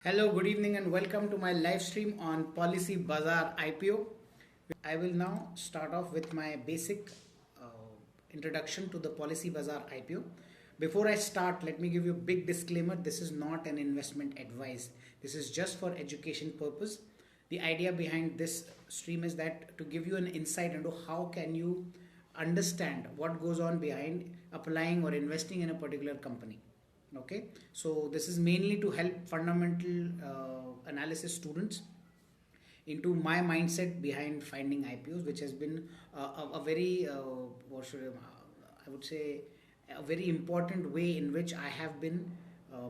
Hello, good evening, and welcome to my live stream on Policy Bazaar IPO. I will now start off with my basic introduction to the Policy Bazaar IPO. Before I start, let me give you a big disclaimer. This is not an investment advice. This is just for education purpose. The idea behind this stream is that to give you an insight into how can you understand what goes on behind applying or investing in a particular company. Okay, so this is mainly to help fundamental analysis students into my mindset behind finding IPOs, which has been a very what should I would say a very important way in which I have been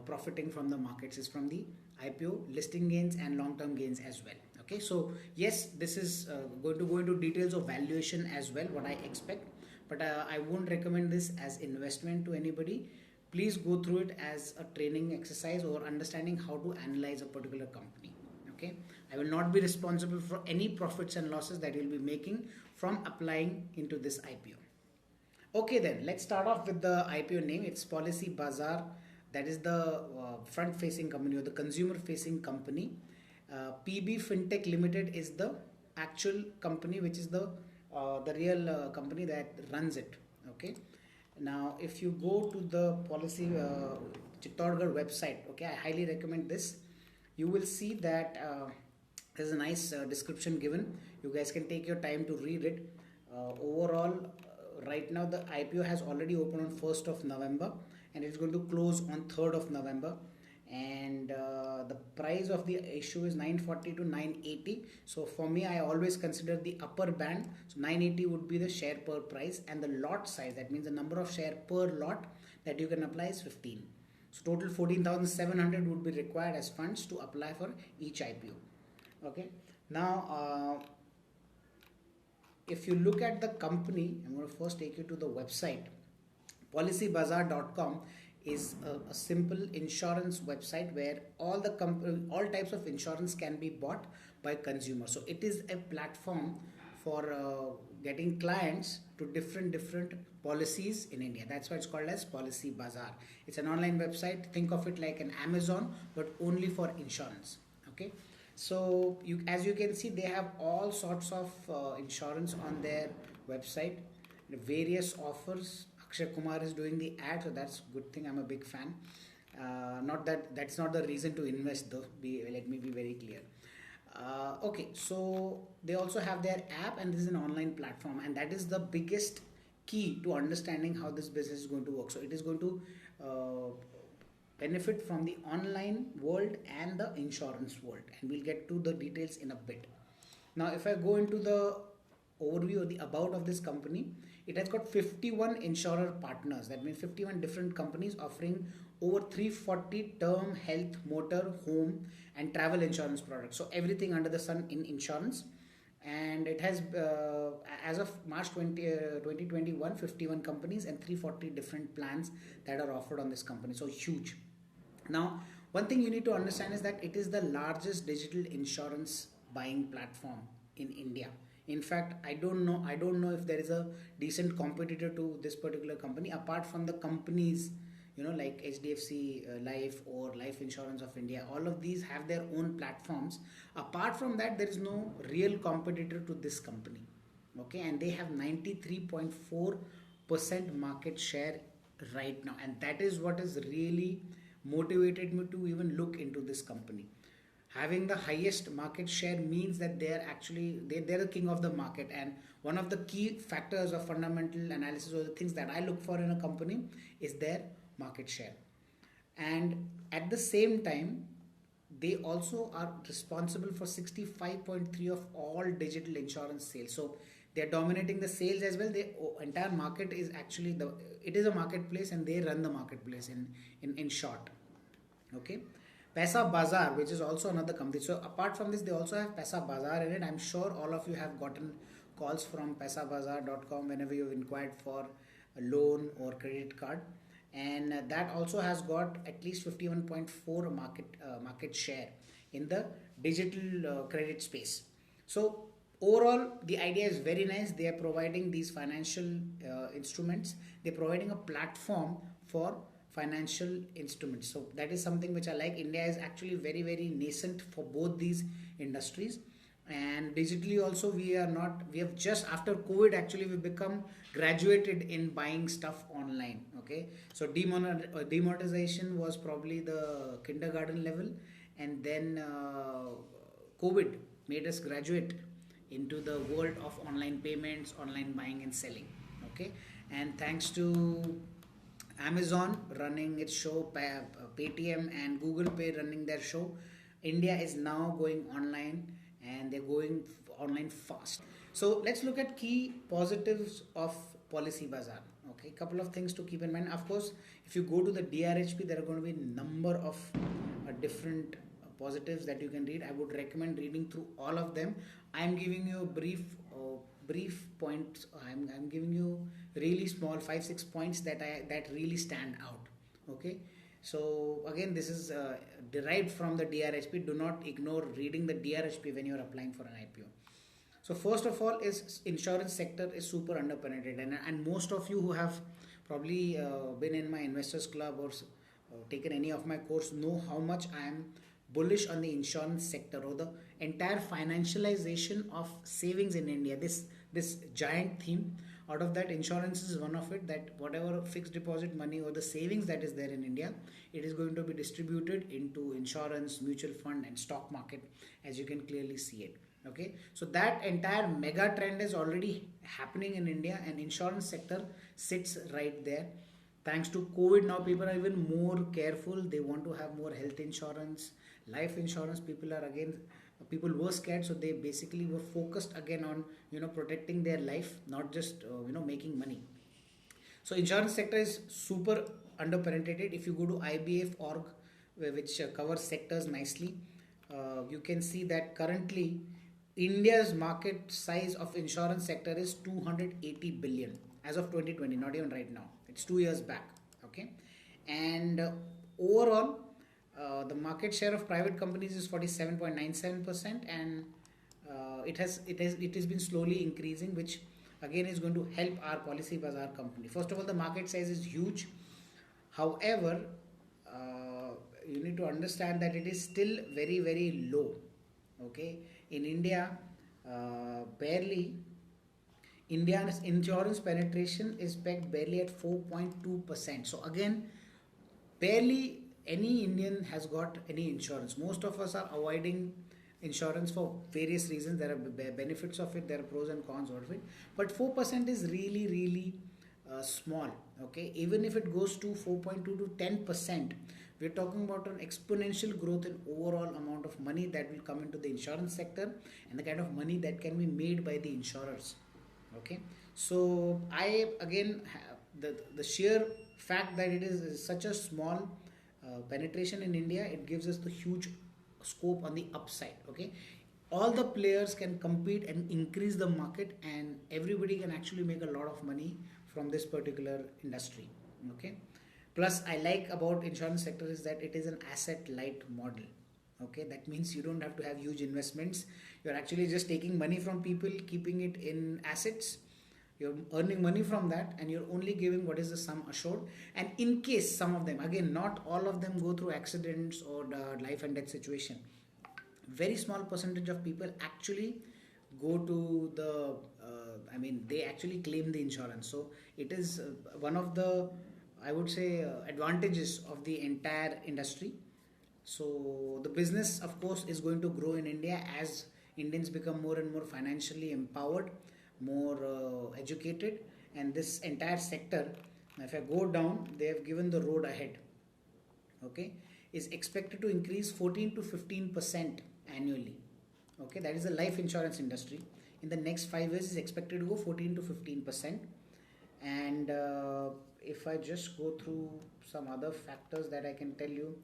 profiting from the markets is from the IPO listing gains and long-term gains as well. Okay, so yes, this is going to go into details of valuation as well, what I expect, but I won't recommend this as investment to anybody. Please go through it as a training exercise or understanding how to analyze a particular company. Okay, I will not be responsible for any profits and losses that you'll be making from applying into this IPO. Okay, then let's start off with the IPO name. It's Policy Bazaar. That is the front facing company or the consumer facing company. PB Fintech Limited is the actual company, which is the real company that runs it. Okay, now if you go to the Policy Chittorgarh website, okay, I highly recommend this. You will see that there's a nice description given. You guys can take your time to read it. Overall, right now the IPO has already opened on 1st of November and it's going to close on 3rd of November, and the price of the issue is 940 to 980. So for me, I always consider the upper band. So 980 would be the share per price, and the lot size, that means the number of share per lot that you can apply, is 15. So total 14,700 would be required as funds to apply for each IPO. Okay, now if you look at the company, I'm going to first take you to the website. Policybazaar.com is a simple insurance website where all types of insurance can be bought by consumers. So it is a platform for getting clients to different policies in India. That's why it's called as Policy Bazaar. It's an online website. Think of it like an Amazon, but only for insurance. Okay, so as you can see, they have all sorts of insurance on their website, various offers. Akshay Kumar is doing the ad, so that's a good thing. I'm a big fan. Not that that's not the reason to invest, though. Let me be very clear. Okay, so they also have their app, and this is an online platform, and that is the biggest key to understanding how this business is going to work. So it is going to benefit from the online world and the insurance world, and we'll get to the details in a bit. Now, if I go into the overview or the about of this company, it has got 51 insurer partners. That means 51 different companies offering over 340 term, health, motor, home, and travel insurance products. So everything under the sun in insurance. And it has, as of March 2021, 51 companies and 340 different plans that are offered on this company. So huge. Now, one thing you need to understand is that it is the largest digital insurance buying platform in India. In fact, I don't know if there is a decent competitor to this particular company apart from the companies, like HDFC Life or Life Insurance of India. All of these have their own platforms. Apart from that, there is no real competitor to this company. Okay, and they have 93.4% market share right now, and that is what has really motivated me to even look into this company. Having the highest market share means that they're the king of the market, and one of the key factors of fundamental analysis or the things that I look for in a company is their market share. And at the same time, they also are responsible for 65.3 of all digital insurance sales. So they're dominating the sales as well. The entire market is actually it is a marketplace, and they run the marketplace in short. Okay, Paisabazaar, which is also another company. So apart from this, they also have Paisabazaar in it. I'm sure all of you have gotten calls from Paisabazaar.com whenever you've inquired for a loan or credit card, and that also has got at least 51.4 market share in the digital credit space. So overall, the idea is very nice. They are providing these financial instruments. They're providing a platform for financial instruments. So that is something which I like. India is actually very, very nascent for both these industries. And digitally also, we have just after COVID, actually we become graduated in buying stuff online. Okay, so demonetization was probably the kindergarten level, and then COVID made us graduate into the world of online payments, online buying and selling. Okay, and thanks to Amazon running its show, Paytm and Google Pay running their show, India is now going online, and they're going online fast. So let's look at key positives of Policy Bazaar. Okay, couple of things to keep in mind. Of course, if you go to the DRHP, there are going to be number of different positives that you can read. I would recommend reading through all of them. I am giving you a brief points. I'm giving you really small 5-6 points that really stand out. Okay, so again, this is derived from the DRHP. Do not ignore reading the DRHP when you are applying for an IPO. So first of all, is insurance sector is super underpenetrated, and most of you who have probably been in my investors club or taken any of my course know how much I am bullish on the insurance sector, or the entire financialization of savings in India. This giant theme. Out of that, insurance is one of it, that whatever fixed deposit money or the savings that is there in India, it is going to be distributed into insurance, mutual fund and stock market, as you can clearly see it. Okay, so that entire mega trend is already happening in India, and insurance sector sits right there. Thanks to COVID, now people are even more careful. They want to have more health insurance, life insurance. People were scared, so they basically were focused again on protecting their life, not just making money. So insurance sector is super underpenetrated. If you go to IBF.org, which covers sectors nicely, you can see that currently India's market size of insurance sector is 280 billion as of 2020, not even right now. It's 2 years back. Okay, and overall, the market share of private companies is 47.97%, and it has been slowly increasing, which again is going to help our Policy Bazaar company. First of all, the market size is huge. However, you need to understand that it is still very, very low. Okay, in India, India's insurance penetration is pegged barely at 4.2%. So again, barely any Indian has got any insurance. Most of us are avoiding insurance for various reasons. There are benefits of it, there are pros and cons of it, but 4% is really, really small. Okay, even if it goes to 4.2 to 10%, we're talking about an exponential growth in overall amount of money that will come into the insurance sector, and the kind of money that can be made by the insurers. Okay, so I again the sheer fact that it is such a small penetration in India, it gives us the huge scope on the upside. Okay, all the players can compete and increase the market, and everybody can actually make a lot of money from this particular industry. Okay, plus I like about insurance sector is that it is an asset light model. Okay, that means you don't have to have huge investments. You're actually just taking money from people, keeping it in assets. You're earning money from that, and you're only giving what is the sum assured. And in case some of them, again, not all of them go through accidents or the life and death situation. Very small percentage of people actually go to the, they actually claim the insurance. So it is one of the, I would say, advantages of the entire industry. So the business, of course, is going to grow in India as Indians become more and more financially empowered, more educated, and this entire sector, if I go down, they have given the road ahead. Okay, is expected to increase 14 to 15% annually. Okay, that is the life insurance industry. In the next 5 years, is expected to go 14 to 15%. And if I just go through some other factors that I can tell you.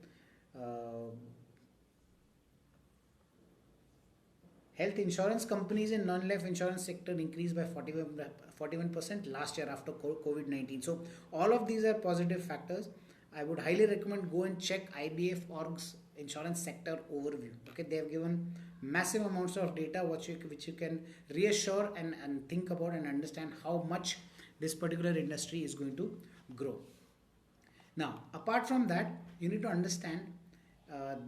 Health insurance companies in non-life insurance sector increased by 41% last year after COVID-19. So all of these are positive factors. I would highly recommend go and check IBF.org's insurance sector overview. Okay, they have given massive amounts of data which you can reassure and think about and understand how much this particular industry is going to grow. Now, apart from that, you need to understand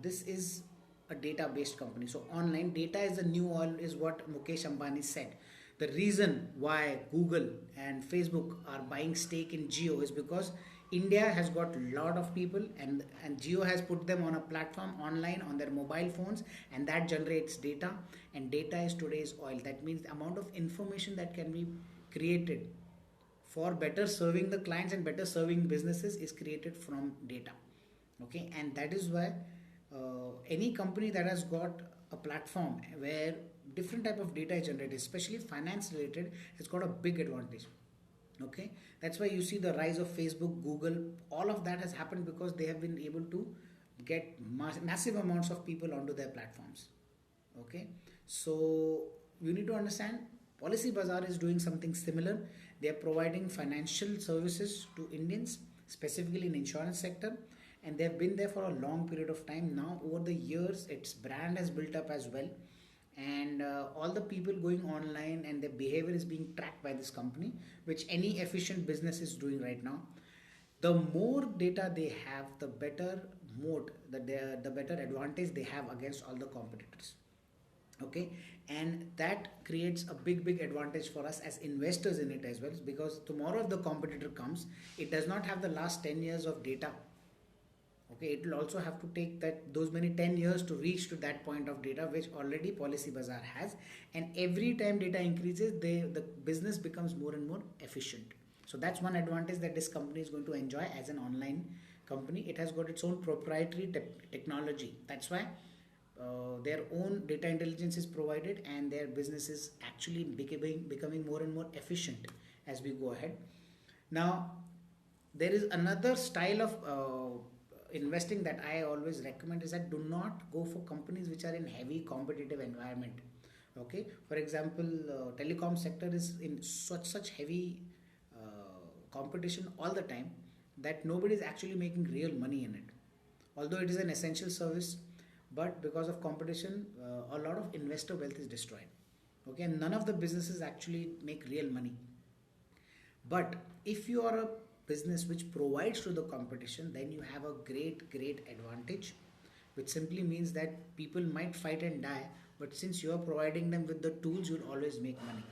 this is a data based company. So, online data is the new oil, is what Mukesh Ambani said. The reason why Google and Facebook are buying stake in Geo is because India has got a lot of people, and Geo has put them on a platform online on their mobile phones, and that generates data. And data is today's oil. That means the amount of information that can be created for better serving the clients and better serving businesses is created from data. Okay, and that is why any company that has got a platform where different type of data is generated, especially finance related, has got a big advantage. Okay, that's why you see the rise of Facebook, Google, all of that has happened because they have been able to get massive amounts of people onto their platforms. Okay, so you need to understand Policy Bazaar is doing something similar. They are providing financial services to Indians, specifically in insurance sector, and they have been there for a long period of time. Now over the years its brand has built up as well, and all the people going online and their behavior is being tracked by this company, which any efficient business is doing right now. The more data they have, the better moat, the better advantage they have against all the competitors. Okay, and that creates a big advantage for us as investors in it as well, because tomorrow if the competitor comes, it does not have the last 10 years of data. Okay, it will also have to take that those many 10 years to reach to that point of data which already Policy Bazaar has, and every time data increases, the business becomes more and more efficient. So that's one advantage that this company is going to enjoy as an online company. It has got its own proprietary technology. That's why their own data intelligence is provided, and their business is actually becoming more and more efficient as we go ahead. Now, there is another style of investing that I always recommend, is that do not go for companies which are in heavy competitive environment. Okay, for example, telecom sector is in such heavy competition all the time that nobody is actually making real money in it, although it is an essential service. But because of competition, a lot of investor wealth is destroyed. Okay, and none of the businesses actually make real money. But if you are a business which provides to the competition, then you have a great advantage, which simply means that people might fight and die, but since you are providing them with the tools, you'll always make money.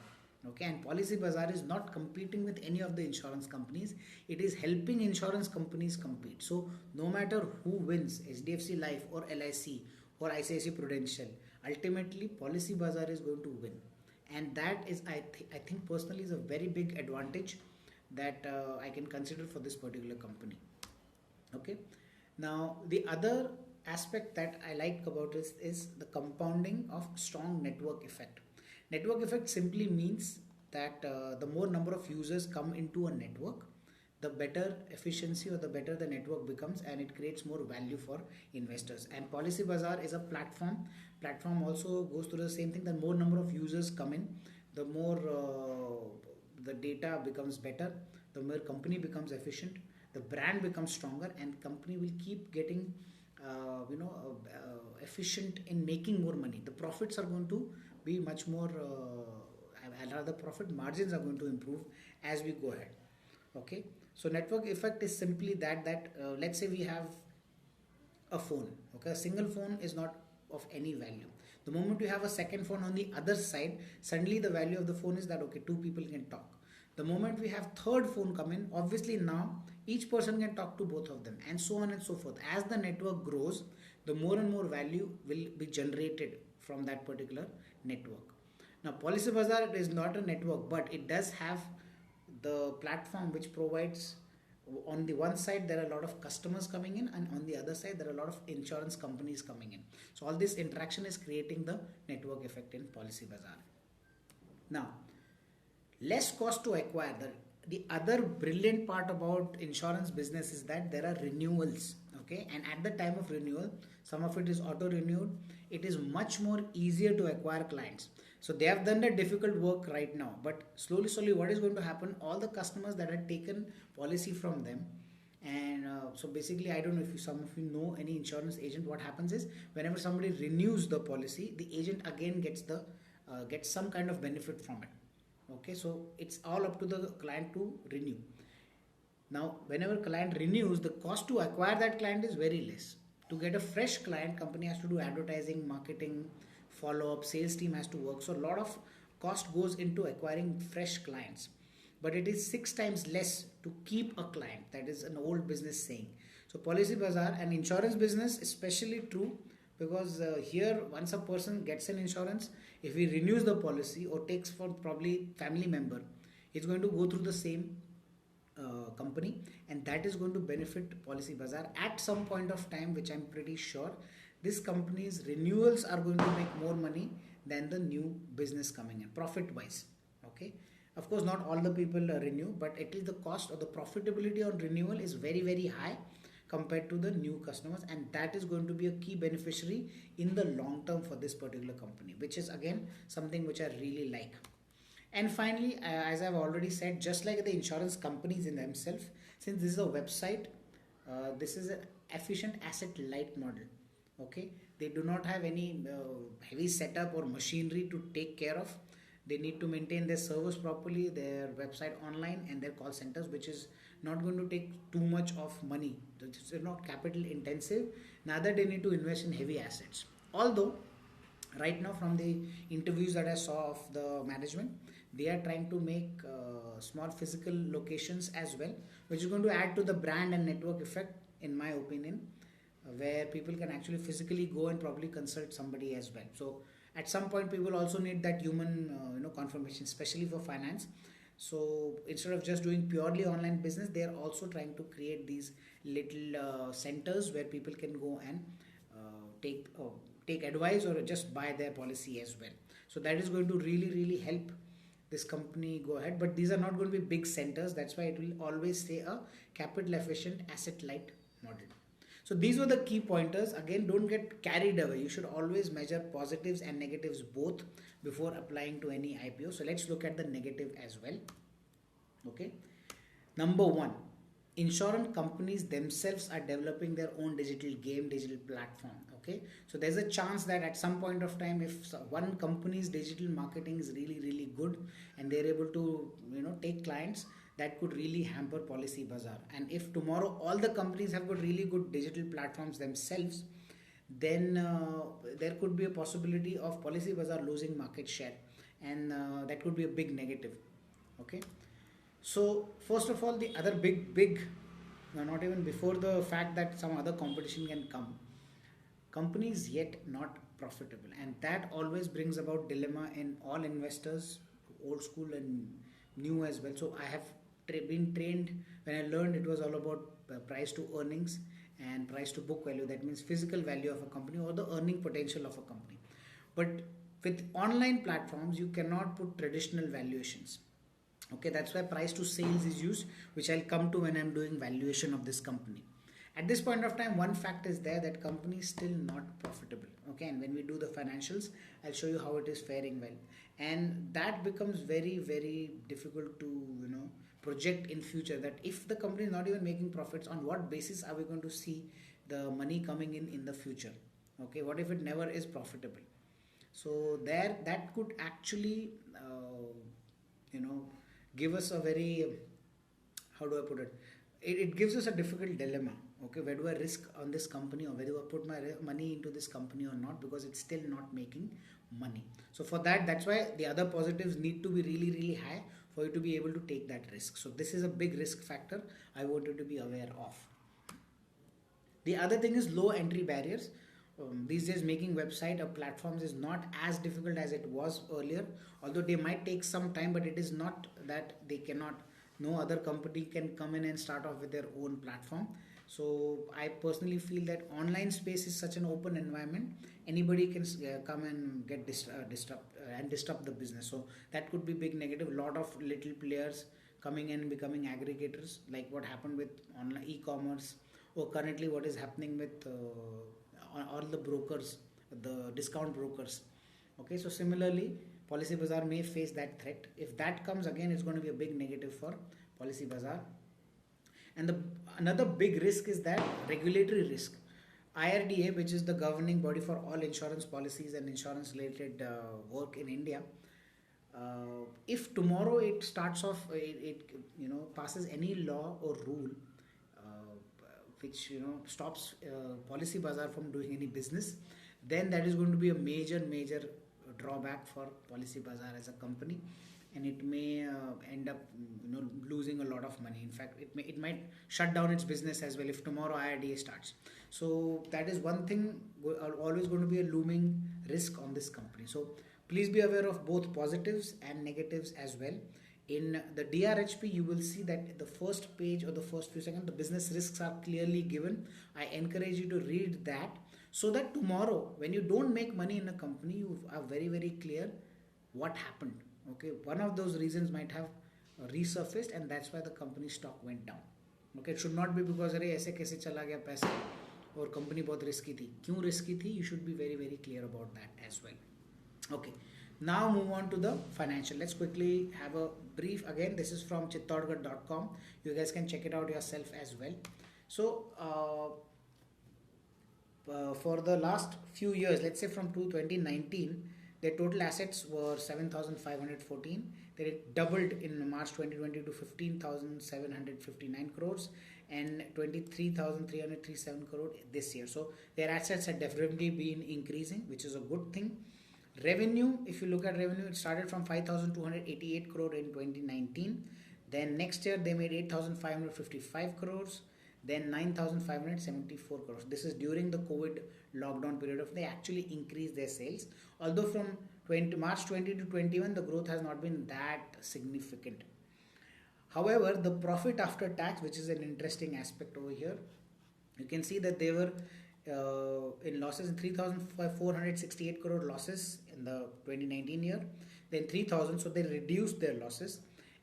Okay, and Policy Bazaar is not competing with any of the insurance companies, it is helping insurance companies compete. So no matter who wins, HDFC Life or LIC or ICICI Prudential, ultimately Policy Bazaar is going to win, and that is I think personally is a very big advantage that I can consider for this particular company. Okay, now the other aspect that I like about this is the compounding of strong network effect. Network effect simply means that the more number of users come into a network, the better efficiency or the better the network becomes, and it creates more value for investors. And Policy Bazaar is a platform also goes through the same thing. The more number of users come in, the more the data becomes better, the more company becomes efficient, the brand becomes stronger, and company will keep getting efficient in making more money. The profits are going to be much more the profit margins are going to improve as we go ahead. Okay, so network effect is simply that let's say we have a phone. Okay, a single phone is not of any value. The moment you have a second phone on the other side, suddenly the value of the phone is that okay, two people can talk. The moment we have third phone come in, obviously now each person can talk to both of them, and so on and so forth. As the network grows, the more and more value will be generated from that particular network. Now, Policy Bazaar is not a network, but it does have the platform which provides, on the one side there are a lot of customers coming in, and on the other side there are a lot of insurance companies coming in. So all this interaction is creating the network effect in Policy Bazaar. Now, less cost to acquire. The other brilliant part about insurance business is that there are renewals. Okay, and at the time of renewal, some of it is auto renewed. It is much more easier to acquire clients. So they have done the difficult work right now, but slowly what is going to happen, all the customers that had taken policy from them, and so basically, I don't know if some of you know any insurance agent, what happens is whenever somebody renews the policy, the agent again gets some kind of benefit from it. Okay, so it's all up to the client to renew. Now, whenever client renews, the cost to acquire that client is very less. To get a fresh client, company has to do advertising, marketing, follow up, sales team has to work. So a lot of cost goes into acquiring fresh clients. But it is 6 times less to keep a client. That is an old business saying. So Policy Bazaar and insurance business especially true, because here once a person gets an insurance, if he renews the policy or takes for probably family member, it's going to go through the same company, and that is going to benefit Policy Bazaar at some point of time, which I'm pretty sure this company's renewals are going to make more money than the new business coming in profit wise. Okay, of course not all the people renew, but at least the cost or the profitability on renewal is very very high compared to the new customers, and that is going to be a key beneficiary in the long term for this particular company, which is again something which I really like. And finally, as I've already said, just like the insurance companies in themselves, since this is a website, this is an efficient asset light model. Okay, they do not have any heavy setup or machinery to take care of. They need to maintain their servers properly, their website online, and their call centers, which is not going to take too much of money. It's not capital intensive. Neither they need to invest in heavy assets. Although right now from the interviews that I saw of the management, they are trying to make small physical locations as well, which is going to add to the brand and network effect, in my opinion, where people can actually physically go and probably consult somebody as well. So at some point people also need that human confirmation, especially for finance. So instead of just doing purely online business, they are also trying to create these little centers where people can go and take advice or just buy their policy as well. So that is going to really really help this company go ahead. But these are not going to be big centers. That's why it will always say a capital efficient asset light model. So these were the key pointers. Again, don't get carried away. You should always measure positives and negatives both before applying to any IPO. So let's look at the negative as well. Okay. Number one, insurance companies themselves are developing their own digital game, digital platform. Okay, so there's a chance that at some point of time, if one company's digital marketing is really really good and they're able to take clients, that could really hamper Policy Bazaar. And if tomorrow all the companies have got really good digital platforms themselves, then there could be a possibility of Policy Bazaar losing market share, and that could be a big negative. Okay, so first of all, the other big not even before the fact that some other competition can come, companies yet not profitable, and that always brings about dilemma in all investors, old school and new as well. So I have been trained, when I learned, it was all about price to earnings and price to book value. That means physical value of a company or the earning potential of a company. But with online platforms, you cannot put traditional valuations. Okay, that's why price to sales is used, which I'll come to when I'm doing valuation of this company. At this point of time, one fact is there, that company is still not profitable. Okay, and when we do the financials, I'll show you how it is faring well, and that becomes very very difficult to project in future, that if the company is not even making profits, on what basis are we going to see the money coming in the future? Okay, what if it never is profitable? So there, that could actually give us a very, how do I put it, it gives us a difficult dilemma. Okay, where do I risk on this company, or whether do I put my money into this company or not, because it's still not making money. So for that, that's why the other positives need to be really really high for you to be able to take that risk. So this is a big risk factor I want you to be aware of. The other thing is low entry barriers. These days making website or platforms is not as difficult as it was earlier, although they might take some time, but it is not that they cannot, no other company can come in and start off with their own platform. So I personally feel that online space is such an open environment, anybody can come and get disrupt the business. So that could be big negative. Lot of little players coming in and becoming aggregators, like what happened with online e-commerce, or currently what is happening with all the brokers, the discount brokers. Okay, so similarly Policy Bazaar may face that threat. If that comes, again it's going to be a big negative for Policy Bazaar. And another big risk is that regulatory risk. IRDA, which is the governing body for all insurance policies and insurance related work in India, if tomorrow it starts off, it passes any law or rule which stops Policy Bazaar from doing any business, then that is going to be a major drawback for Policy Bazaar as a company, and it may end up losing a lot of money. In fact, it might shut down its business as well if tomorrow IRDA starts. So that is one thing, always going to be a looming risk on this company. So please be aware of both positives and negatives as well. In the DRHP, you will see that the first page or the first few seconds, the business risks are clearly given. I encourage you to read that, so that tomorrow when you don't make money in a company, you are very clear what happened. Okay, one of those reasons might have resurfaced, and that's why the company stock went down. Okay, it should not be because अरे ऐसे कैसे चला गया पैसा और company बहुत risky थी. क्यों रिस्की थी? You should be very clear about that as well. Okay, now move on to the financial. Let's quickly have a brief. Again, this is from chittorgarh.com. You guys can check it out yourself as well. So for the last few years, let's say from 2019, their total assets were 7,514. They doubled in March 2020 to 15,759 crores and 23,337 crore this year. So their assets have definitely been increasing, which is a good thing. Revenue, if you look at revenue, it started from 5,288 crore in 2019. Then next year they made 8,555 crores. Then 9,574 crores. This is during the COVID lockdown period of they actually increased their sales. Although from March 20 to 21, the growth has not been that significant. However, the profit after tax, which is an interesting aspect over here, you can see that they were in losses in 3,468 crore losses in the 2019 year, then 3,000, so they reduced their losses,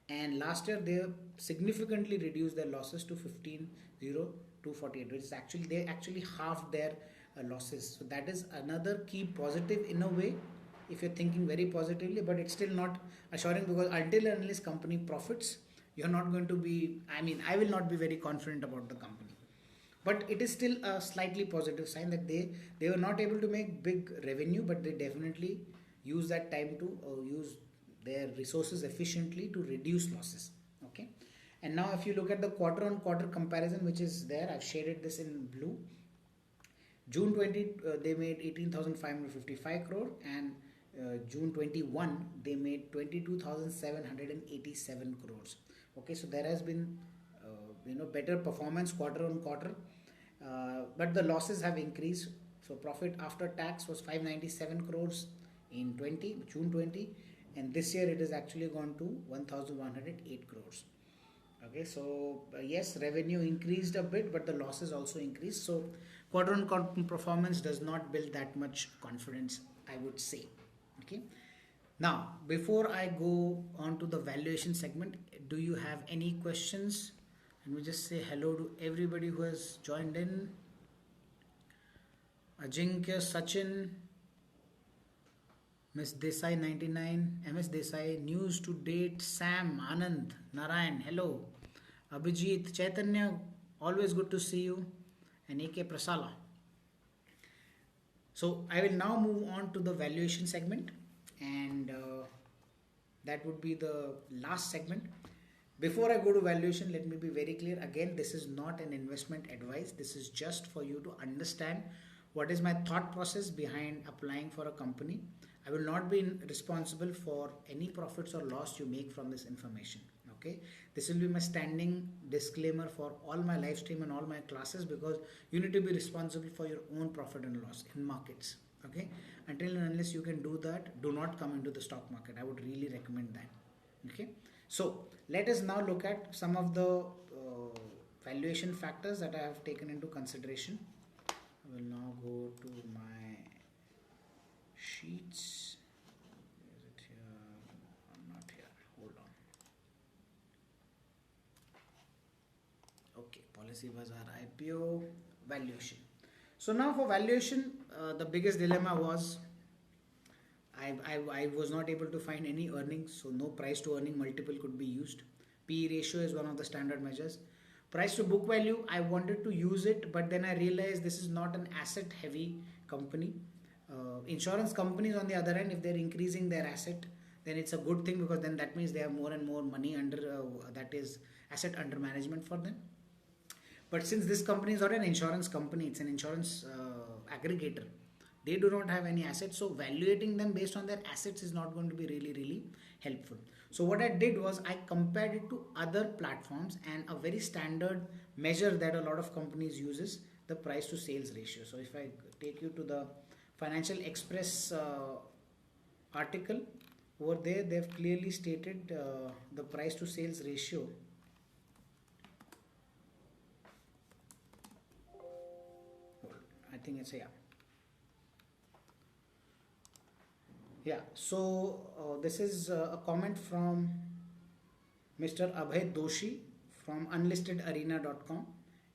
and last year they significantly reduced their losses to 15,248, which is actually they actually halved their losses. So that is another key positive in a way, if you're thinking very positively, but it's still not assuring, because until and unless company profits, you're not going to be, I will not be very confident about the company. But it is still a slightly positive sign that they were not able to make big revenue, but they definitely use that time to use their resources efficiently to reduce losses. Okay. And now if you look at the quarter on quarter comparison, which is there, I've shaded this in blue. June 20 they made 18,555 crore, and June 21 they made 22,787 crores. Okay, so there has been better performance quarter on quarter, but the losses have increased. So profit after tax was 597 crores in June 20, and this year it has actually gone to 1,108 crores. Okay, so yes, revenue increased a bit, but the losses also increased. So quarter on quarter performance does not build that much confidence, I would say. Okay, now before I go on to the valuation segment, do you have any questions? And we just say hello to everybody who has joined in. Ajinkya, Sachin, Miss Desai 99, MS Desai, News to Date, Sam, Anand, Narayan, hello. Abhijit, Chaitanya, always good to see you. And AK Prasala. So I will now move on to the valuation segment, and that would be the last segment. Before I go to valuation, let me be very clear. Again, this is not an investment advice. This is just for you to understand what is my thought process behind applying for a company. I will not be responsible for any profits or loss you make from this information. Okay, this will be my standing disclaimer for all my live stream and all my classes, because you need to be responsible for your own profit and loss in markets. Okay, until and unless you can do that, do not come into the stock market. I would really recommend that. Okay, so let us now look at some of the valuation factors that I have taken into consideration. I will now go to my sheets. Is it here? Not here. Hold on. Okay, Policy Bazaar IPO valuation. So now for valuation, the biggest dilemma was I was not able to find any earnings, so no price to earning multiple could be used. PE ratio is one of the standard measures. Price to book value, I wanted to use it, but then I realized this is not an asset heavy company. Insurance companies on the other hand, if they're increasing their asset, then it's a good thing, because then that means they have more and more money under that is asset under management for them. But since this company is not an insurance company, it's an insurance aggregator, they do not have any assets, so valuating them based on their assets is not going to be really helpful. So what I did was I compared it to other platforms, and a very standard measure that a lot of companies use is the price to sales ratio. So if I take you to the Financial Express article, over there they've clearly stated the price to sales ratio. I think it's so this is a comment from Mr. Abhay Doshi from unlistedarena.com,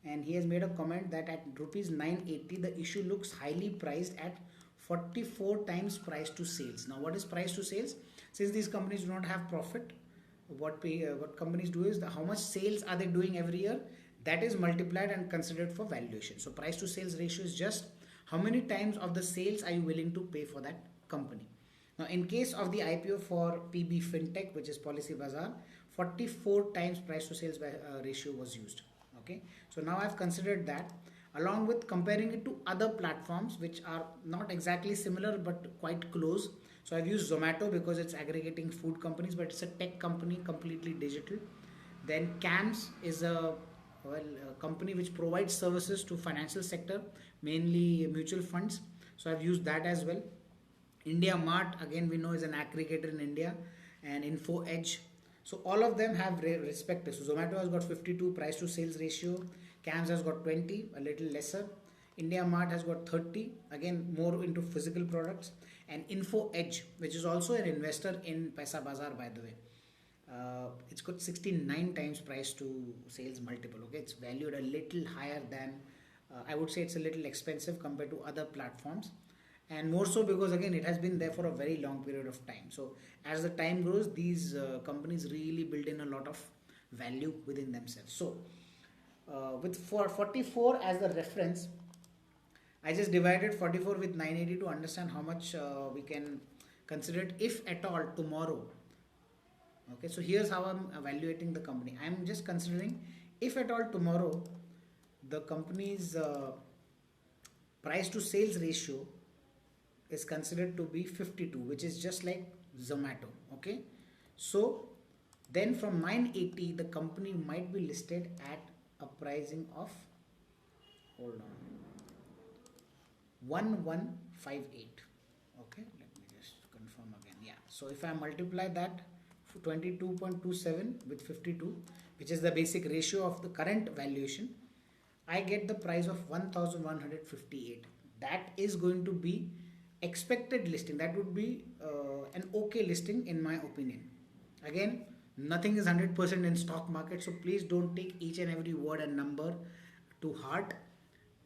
and he has made a comment that at rupees 980 the issue looks highly priced at 44 times price to sales. Now what is price to sales? Since these companies do not have profit, what companies do is how much sales are they doing every year, that is multiplied and considered for valuation. So price to sales ratio is just how many times of the sales are you willing to pay for that company. Now in case of the IPO for PB Fintech, which is Policybazaar, 44 times price to sales ratio was used. Okay, so now I've considered that along with comparing it to other platforms which are not exactly similar but quite close. So I've used Zomato because it's aggregating food companies, but it's a tech company, completely digital. Then CAMS is a company which provides services to financial sector, mainly mutual funds. So I've used that as well. India Mart, again we know, is an aggregator in India, and Info Edge. So all of them have respective. So Zomato has got 52 price to sales ratio, CAMS has got 20, a little lesser. India Mart has got 30, again more into physical products. And Info Edge, which is also an investor in Paisabazaar, by the way, it's got 69 times price to sales multiple. Okay, it's valued a little higher than, I would say it's a little expensive compared to other platforms, and more so because again it has been there for a very long period of time. So as the time grows, these companies really build in a lot of value within themselves. So with 44 as the reference, I just divided 44 with 980 to understand how much we can consider it if at all tomorrow. Okay, so here's how I'm evaluating the company. I'm just considering if at all tomorrow the company's price to sales ratio is considered to be 52, which is just like Zomato. Okay, so then from 980 the company might be listed at a pricing of, hold on, 1158. Okay, let me just confirm again. Yeah, so if I multiply that 22.27 with 52, which is the basic ratio of the current valuation, I get the price of 1158. That is going to be expected listing. That would be an okay listing in my opinion. Again, nothing is 100% in stock market, so please don't take each and every word and number to heart.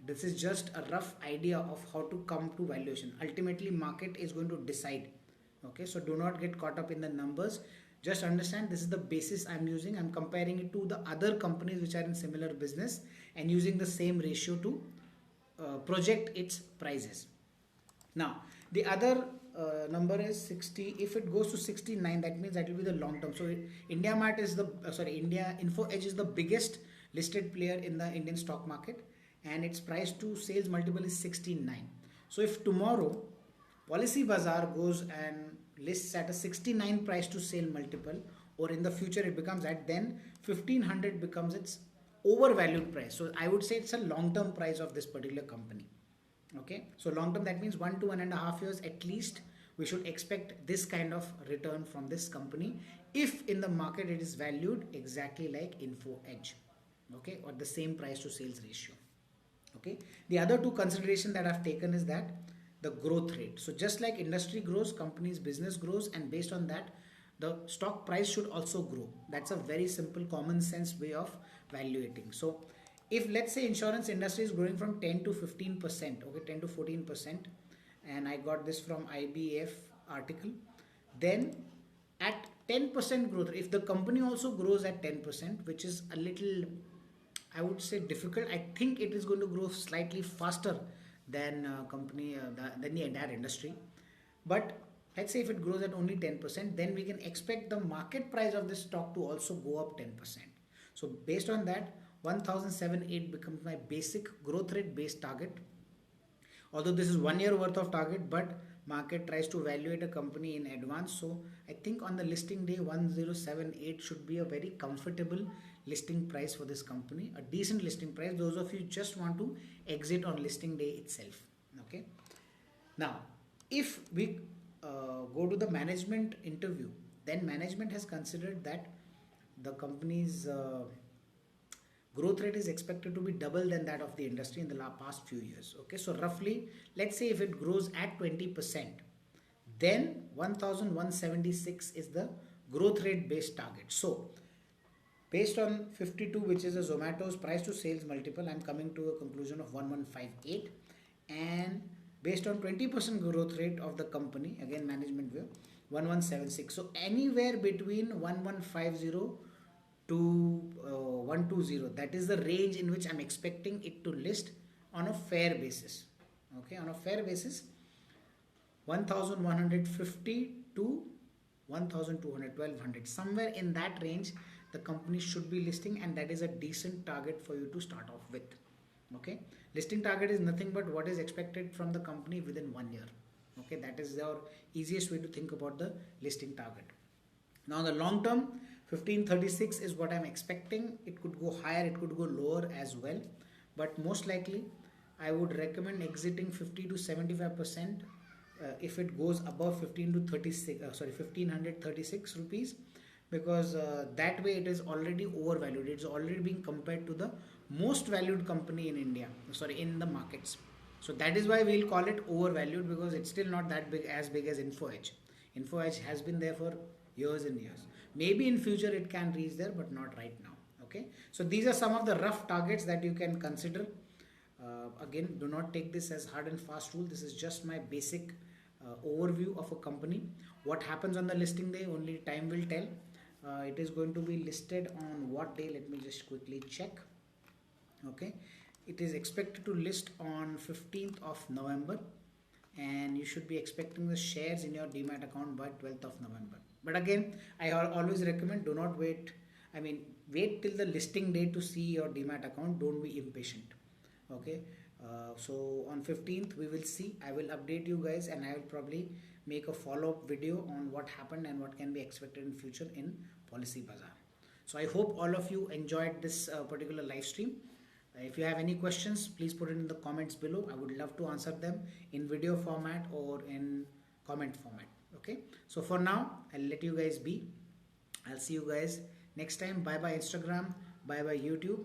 This is just a rough idea of how to come to valuation. Ultimately market is going to decide. Okay, so do not get caught up in the numbers. Just understand this is the basis I'm using. I'm comparing it to the other companies which are in similar business and using the same ratio to project its prices. Now the other number is 60. If it goes to 69, that means that will be the long term. So India Mart is the India Info Edge is the biggest listed player in the Indian stock market, and its price to sales multiple is 69. So if tomorrow Policybazaar goes and lists at a 69 price to sale multiple, or in the future it becomes that, then 1500 becomes its overvalued price. So I would say it's a long term price of this particular company. Okay, so long term, that means 1 to 1.5 years at least we should expect this kind of return from this company if in the market it is valued exactly like Info Edge, okay, or the same price to sales ratio. Okay, the other two consideration that I've taken is that the growth rate. So just like industry grows, company's business grows, and based on that the stock price should also grow. That's a very simple common sense way of valuating. So if let's say insurance industry is growing from 10 to 15%, okay, 10 to 14%, and I got this from IBF article, then at 10% growth, if the company also grows at 10%, which is a little, I would say, difficult, I think it is going to grow slightly faster than than the entire industry. But let's say if it grows at only 10%, then we can expect the market price of this stock to also go up 10%. So based on that, 1007.8 becomes my basic growth rate based target. Although this is 1 year worth of target, but market tries to evaluate a company in advance. So I think on the listing day, 1078 should be a very comfortable listing price for this company, a decent listing price. Those of you just want to exit on listing day itself. Okay. Now, if we go to the management interview, then management has considered that the company's growth rate is expected to be double than that of the industry in the past few years. Okay, so roughly, let's say if it grows at 20%, then 1176 is the growth rate based target. So based on 52, which is a Zomato's price to sales multiple, I'm coming to a conclusion of 1158, and based on 20% growth rate of the company, again management view, 1176. So anywhere between 1150 to 120, that is the range in which I'm expecting it to list on a fair basis. Okay, on a fair basis, 1150 to 1200, 1200, somewhere in that range the company should be listing, and that is a decent target for you to start off with. Okay, listing target is nothing but what is expected from the company within 1 year. Okay, that is our easiest way to think about the listing target. Now the long term, 1536 is what I'm expecting. It could go higher, it could go lower as well, but most likely I would recommend exiting 50 to 75% if it goes above 15 to 36 1536 rupees, because that way it is already overvalued. It's already being compared to the most valued company in India, in the markets. So that is why we'll call it overvalued, because it's still not that big as Info Edge. Info Edge has been there for years and years. Maybe in future it can reach there, but not right now. Okay, so these are some of the rough targets that you can consider. Again, do not take this as hard and fast rule. This is just my basic overview of a company. What happens on the listing day, only time will tell. It is going to be listed on what day? Let me just quickly check. Okay, it is expected to list on 15th of November, and you should be expecting the shares in your Demat account by 12th of November. But again, I always recommend, do not wait. Wait till the listing day to see your Demat account. Don't be impatient. Okay, so on 15th we will see. I will update you guys, and I will probably make a follow-up video on what happened and what can be expected in future in Policy Bazaar. So I hope all of you enjoyed this particular live stream. If you have any questions, please put it in the comments below. I would love to answer them in video format or in comment format. Okay, so for now I'll let you guys be. I'll see you guys next time. Bye bye Instagram, bye bye YouTube.